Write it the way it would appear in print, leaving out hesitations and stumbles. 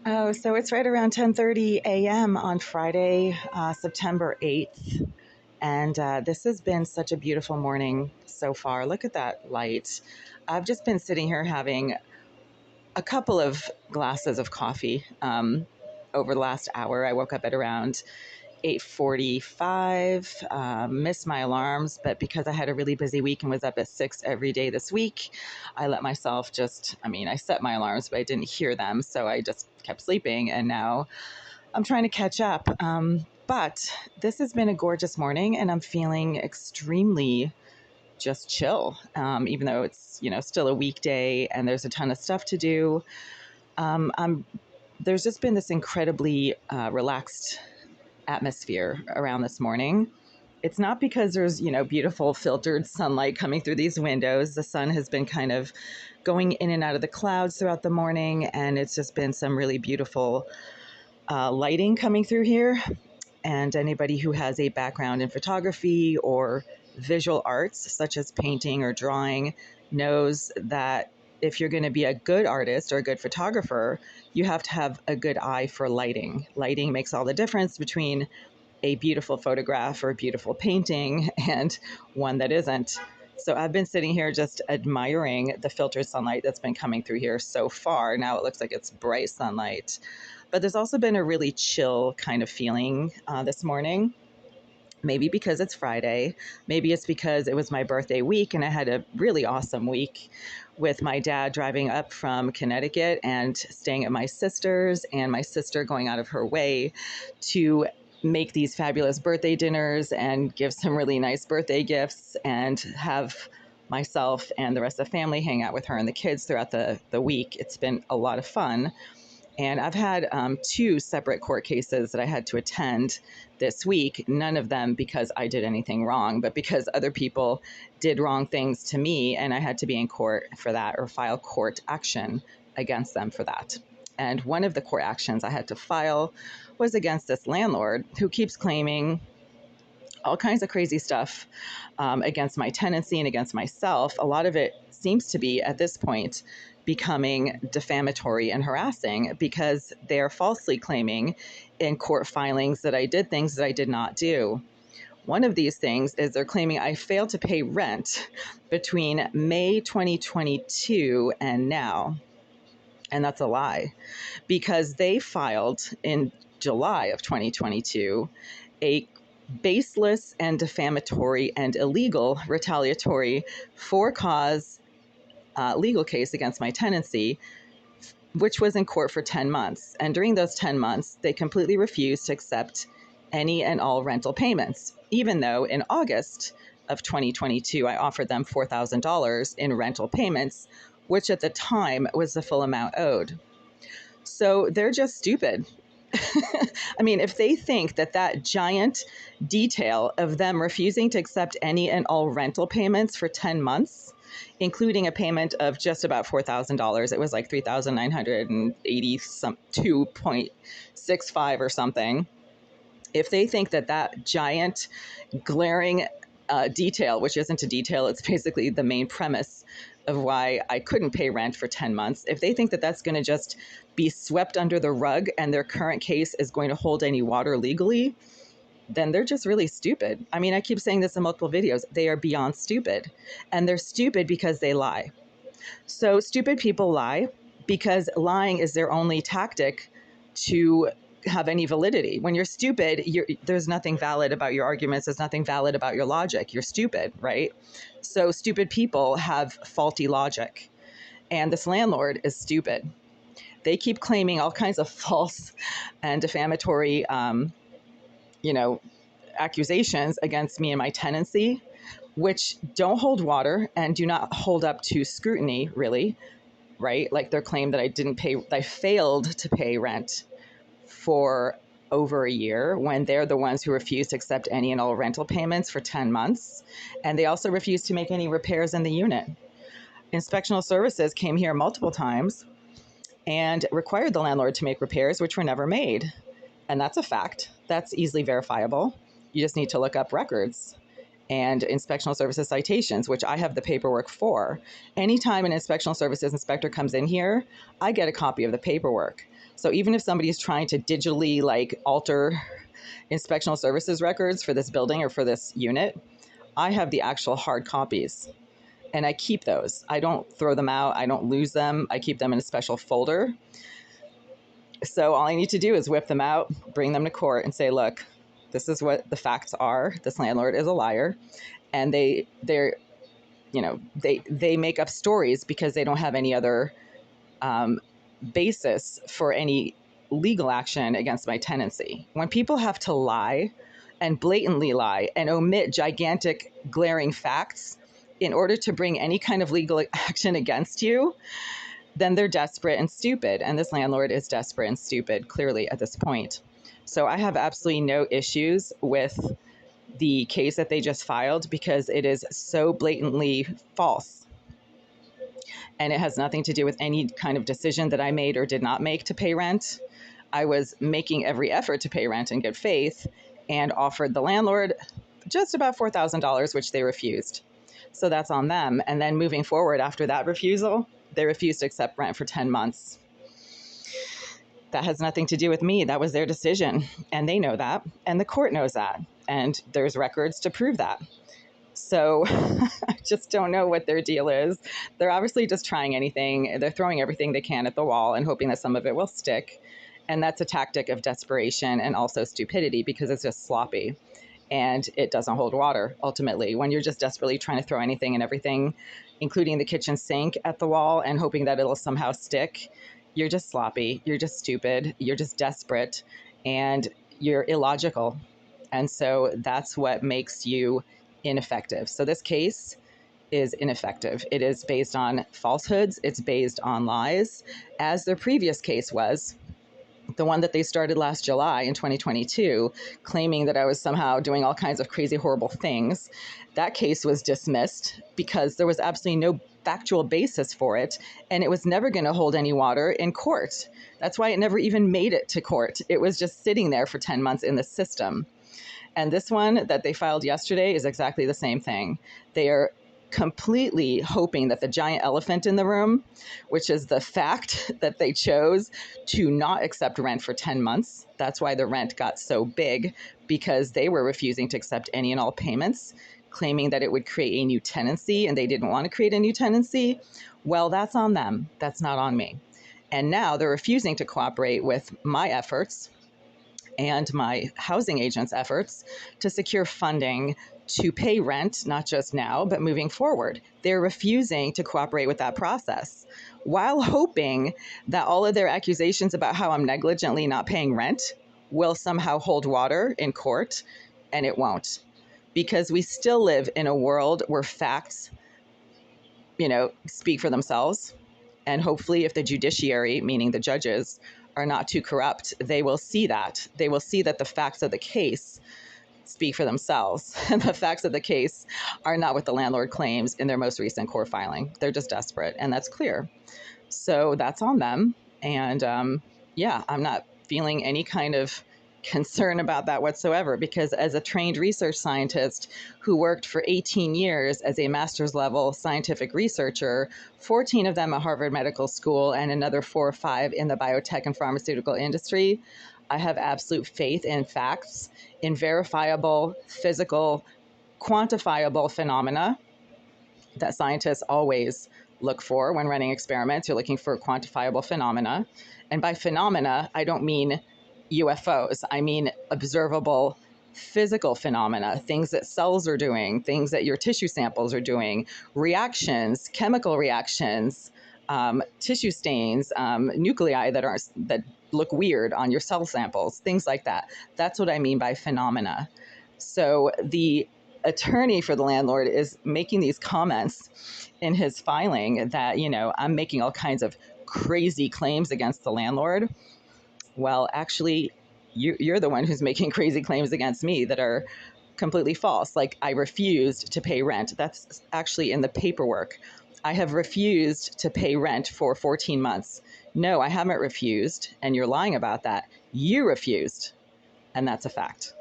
Oh, so it's right around 10:30 a.m. on Friday, September 8th. And this has been such a beautiful morning so far. Look at that light. I've just been sitting here having a couple of glasses of coffee over the last hour. I woke up at around 8:45, missed my alarms, but because I had a really busy week and was up at 6 every day this week, I let myself I set my alarms, but I didn't hear them. So I just kept sleeping. And now I'm trying to catch up. But this has been a gorgeous morning and I'm feeling extremely just chill, even though it's, still a weekday and there's a ton of stuff to do. I'm There's just been this incredibly relaxed atmosphere around this morning. It's not because there's, beautiful filtered sunlight coming through these windows. The sun has been kind of going in and out of the clouds throughout the morning, and it's just been some really beautiful lighting coming through here. And anybody who has a background in photography or visual arts, such as painting or drawing, knows that if you're going to be a good artist or a good photographer, you have to have a good eye for lighting. Lighting makes all the difference between a beautiful photograph or a beautiful painting and one that isn't. So I've been sitting here just admiring the filtered sunlight that's been coming through here so far. Now it looks like it's bright sunlight. But there's also been a really chill kind of feeling this morning. Maybe because it's Friday. Maybe it's because it was my birthday week and I had a really awesome week with my dad driving up from Connecticut and staying at my sister's, and my sister going out of her way to make these fabulous birthday dinners and give some really nice birthday gifts and have myself and the rest of the family hang out with her and the kids throughout the week. It's been a lot of fun. And I've had two separate court cases that I had to attend this week, none of them because I did anything wrong, but because other people did wrong things to me and I had to be in court for that or file court action against them for that. And one of the court actions I had to file was against this landlord who keeps claiming all kinds of crazy stuff against my tenancy and against myself. A lot of it seems to be, at this point, becoming defamatory and harassing because they're falsely claiming in court filings that I did things that I did not do. One of these things is they're claiming I failed to pay rent between May 2022 and now. And that's a lie, because they filed in July of 2022 a baseless and defamatory and illegal retaliatory for-cause legal case against my tenancy, which was in court for 10 months. And during those 10 months, they completely refused to accept any and all rental payments, even though in August of 2022, I offered them $4,000 in rental payments, which at the time was the full amount owed. So they're just stupid. I mean, if they think that that giant detail of them refusing to accept any and all rental payments for 10 months, including a payment of just about $4,000, it was like $3,982.65 or something. If they think that that giant glaring detail, which isn't a detail, it's basically the main premise of why I couldn't pay rent for 10 months. If they think that that's going to just be swept under the rug and their current case is going to hold any water legally, then they're just really stupid. I mean, I keep saying this in multiple videos. They are beyond stupid. And they're stupid because they lie. So stupid people lie because lying is their only tactic to have any validity. When you're stupid, there's nothing valid about your arguments. There's nothing valid about your logic. You're stupid, right? So stupid people have faulty logic. And this landlord is stupid. They keep claiming all kinds of false and defamatory, accusations against me and my tenancy, which don't hold water and do not hold up to scrutiny, really, right? Like their claim that I failed to pay rent for over a year when they're the ones who refused to accept any and all rental payments for 10 months. And they also refused to make any repairs in the unit. Inspectional services came here multiple times and required the landlord to make repairs, which were never made. And that's a fact. That's easily verifiable. You just need to look up records and inspectional services citations, which I have the paperwork for. Anytime an inspectional services inspector comes in here, I get a copy of the paperwork. So even if somebody is trying to digitally like alter inspectional services records for this building or for this unit, I have the actual hard copies and I keep those. I don't throw them out. I don't lose them. I keep them in a special folder. So all I need to do is whip them out, bring them to court and say, look, this is what the facts are. This landlord is a liar. And they're, you know, they make up stories because they don't have any other basis for any legal action against my tenancy. When people have to lie and blatantly lie and omit gigantic glaring facts in order to bring any kind of legal action against you, then they're desperate and stupid. And this landlord is desperate and stupid, clearly, at this point. So I have absolutely no issues with the case that they just filed because it is so blatantly false. And it has nothing to do with any kind of decision that I made or did not make to pay rent. I was making every effort to pay rent in good faith and offered the landlord just about $4,000, which they refused. So that's on them. And then moving forward after that refusal, they refused to accept rent for 10 months. That has nothing to do with me. That was their decision. And they know that. And the court knows that. And there's records to prove that. So I just don't know what their deal is. They're obviously just trying anything. They're throwing everything they can at the wall and hoping that some of it will stick. And that's a tactic of desperation and also stupidity because it's just sloppy and it doesn't hold water ultimately. When you're just desperately trying to throw anything and everything, including the kitchen sink at the wall and hoping that it'll somehow stick, you're just sloppy, you're just stupid, you're just desperate, and you're illogical. And so that's what makes you ineffective. So this case is ineffective. It is based on falsehoods. It's based on lies, as their previous case was, the one that they started last July in 2022, claiming that I was somehow doing all kinds of crazy, horrible things. That case was dismissed because there was absolutely no factual basis for it, and it was never going to hold any water in court. That's why it never even made it to court. It was just sitting there for 10 months in the system. And this one that they filed yesterday is exactly the same thing. They are completely hoping that the giant elephant in the room, which is the fact that they chose to not accept rent for 10 months. That's why the rent got so big, because they were refusing to accept any and all payments, claiming that it would create a new tenancy and they didn't want to create a new tenancy. Well, that's on them. That's not on me. And now they're refusing to cooperate with my efforts and my housing agent's efforts to secure funding to pay rent, not just now, but moving forward. They're refusing to cooperate with that process while hoping that all of their accusations about how I'm negligently not paying rent will somehow hold water in court, and it won't. Because we still live in a world where facts, speak for themselves. And hopefully if the judiciary, meaning the judges, are not too corrupt, they will see that. They will see that the facts of the case speak for themselves. And the facts of the case are not what the landlord claims in their most recent court filing. They're just desperate, and that's clear. So that's on them. And I'm not feeling any kind of concern about that whatsoever, because as a trained research scientist who worked for 18 years as a master's level scientific researcher, 14 of them at Harvard Medical School and another 4 or 5 in the biotech and pharmaceutical industry, I have absolute faith in facts, in verifiable, physical, quantifiable phenomena that scientists always look for when running experiments. You're looking for quantifiable phenomena. And by phenomena, I don't mean UFOs. I mean observable physical phenomena, things that cells are doing, things that your tissue samples are doing, reactions, chemical reactions, tissue stains, nuclei that look weird on your cell samples, things like that. That's what I mean by phenomena. So the attorney for the landlord is making these comments in his filing that, I'm making all kinds of crazy claims against the landlord. Well, actually, you're the one who's making crazy claims against me that are completely false. Like, I refused to pay rent. That's actually in the paperwork. I have refused to pay rent for 14 months. No, I haven't refused, and you're lying about that. You refused, and that's a fact.